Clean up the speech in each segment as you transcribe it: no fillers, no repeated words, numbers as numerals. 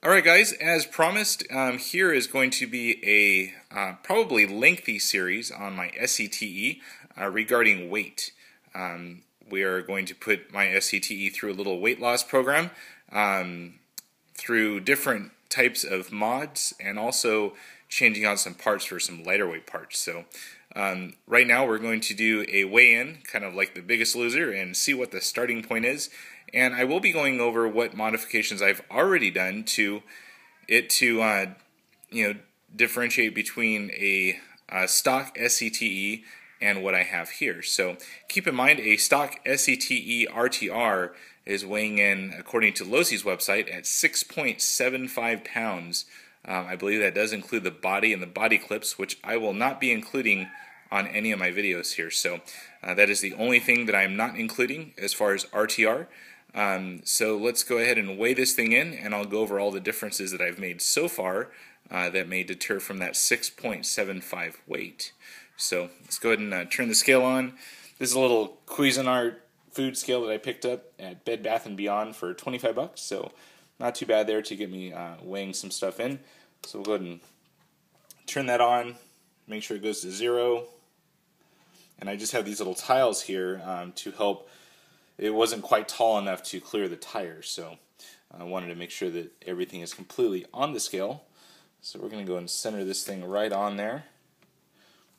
Alright guys, as promised, here is going to be a probably lengthy series on my SCTE regarding weight. We are going to put my SCTE through a little weight loss program through different types of mods and also changing out some parts for some lighter weight parts. So right now we're going to do a weigh-in, kind of like the Biggest Loser, and see what the starting point is. And I will be going over what modifications I've already done to it to differentiate between a stock SCTE and what I have here. So keep in mind, a stock SCTE RTR is weighing in, according to Losi's website, at 6.75 pounds. I believe that does include the body and the body clips, which I will not be including on any of my videos here. So that is the only thing that I'm not including as far as RTR. So let's go ahead and weigh this thing in, and I'll go over all the differences that I've made so far that may deter from that 6.75 weight. So let's go ahead and turn the scale on. This is a little Cuisinart food scale that I picked up at Bed Bath & Beyond for 25 bucks, so not too bad there to get me weighing some stuff in. So we'll go ahead and turn that on, make sure it goes to 0. And I just have these little tiles here to help. It wasn't quite tall enough to clear the tires, so I wanted to make sure that everything is completely on the scale. So we're going to go and center this thing right on there,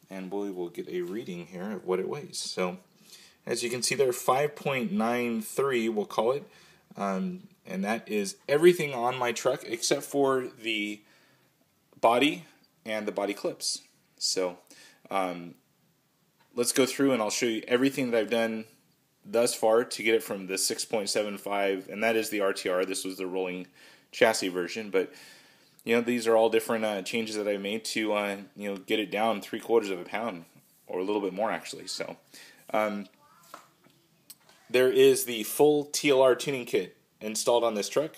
and we will get a reading here of what it weighs. So as you can see there, 5.93 we'll call it, and that is everything on my truck except for the body and the body clips. So let's go through and I'll show you everything that I've done thus far to get it from the 6.75, and that is the RTR. This was the rolling chassis version, but these are all different changes that I made to get it down 3/4 of a pound, or a little bit more actually. So there is the full TLR tuning kit installed on this truck,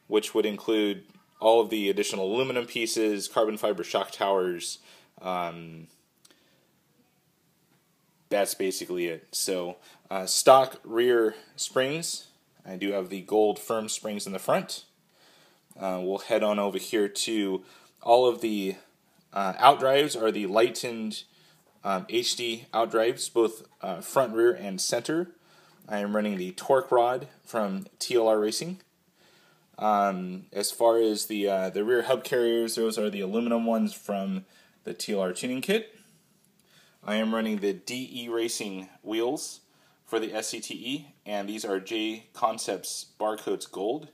which would include all of the additional aluminum pieces, carbon fiber shock towers. That's basically it. So stock rear springs. I do have the gold firm springs in the front. We'll head on over here to all of the outdrives are the lightened HD outdrives, both front, rear, and center. I am running the torque rod from TLR Racing. As far as the rear hub carriers, those are the aluminum ones from the TLR tuning kit. I am running the DE Racing wheels for the SCTE, and these are J Concepts Barcodes Gold.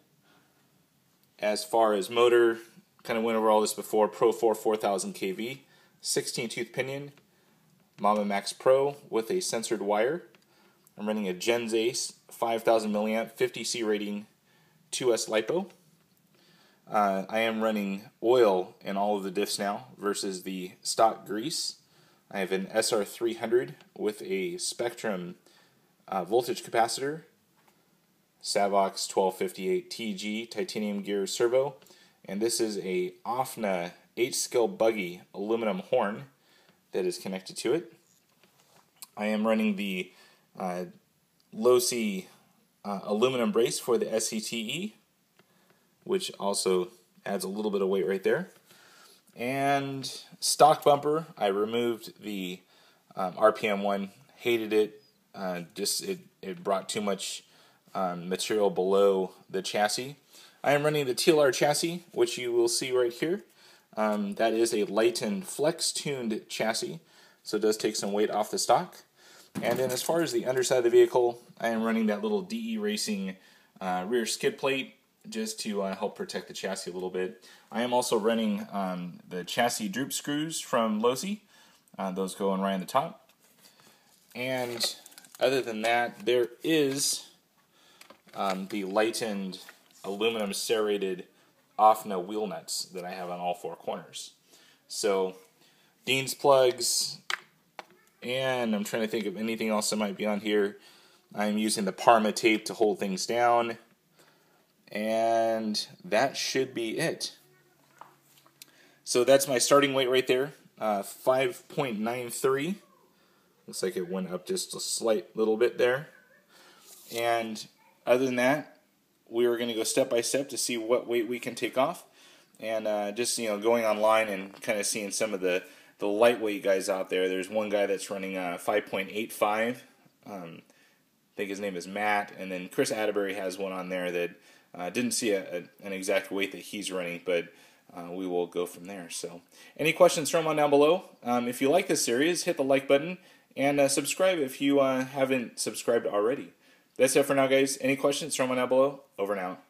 As far as motor, kind of went over all this before, Pro 4 4000 kV, 16-tooth pinion, Mama Max Pro with a censored wire. I'm running a Gens Ace 5000 milliamp 50C rating 2S LiPo. I am running oil in all of the diffs now versus the stock grease. I have an SR300 with a Spectrum voltage capacitor, Savox 1258 TG titanium gear servo, and this is a OFNA 8-scale buggy aluminum horn that is connected to it. I am running the Losi aluminum brace for the SCTE, which also adds a little bit of weight right there. And stock bumper, I removed the RPM one, hated it, it brought too much material below the chassis. I am running the TLR chassis, which you will see right here. That is a lightened flex-tuned chassis, so it does take some weight off the stock. And then as far as the underside of the vehicle, I am running that little DE Racing rear skid plate just to help protect the chassis a little bit. I am also running the chassis droop screws from Losi. Those go on right on the top. And other than that, there is the lightened aluminum serrated OFNA wheel nuts that I have on all 4 corners. So Dean's plugs, and I'm trying to think of anything else that might be on here. I'm using the Parma tape to hold things down, and that should be it. So that's my starting weight right there, 5.93. Looks like it went up just a slight little bit there. And other than that, we were going to go step by step to see what weight we can take off, and just going online and kind of seeing some of the lightweight guys out there. There's one guy that's running 5.85. I think his name is Matt, and then Chris Atterbury has one on there that didn't see an exact weight that he's running, but we will go from there. So any questions, throw them on down below. If you like this series, hit the like button and subscribe if you haven't subscribed already. That's it for now, guys. Any questions, throw them on down below. Over and out.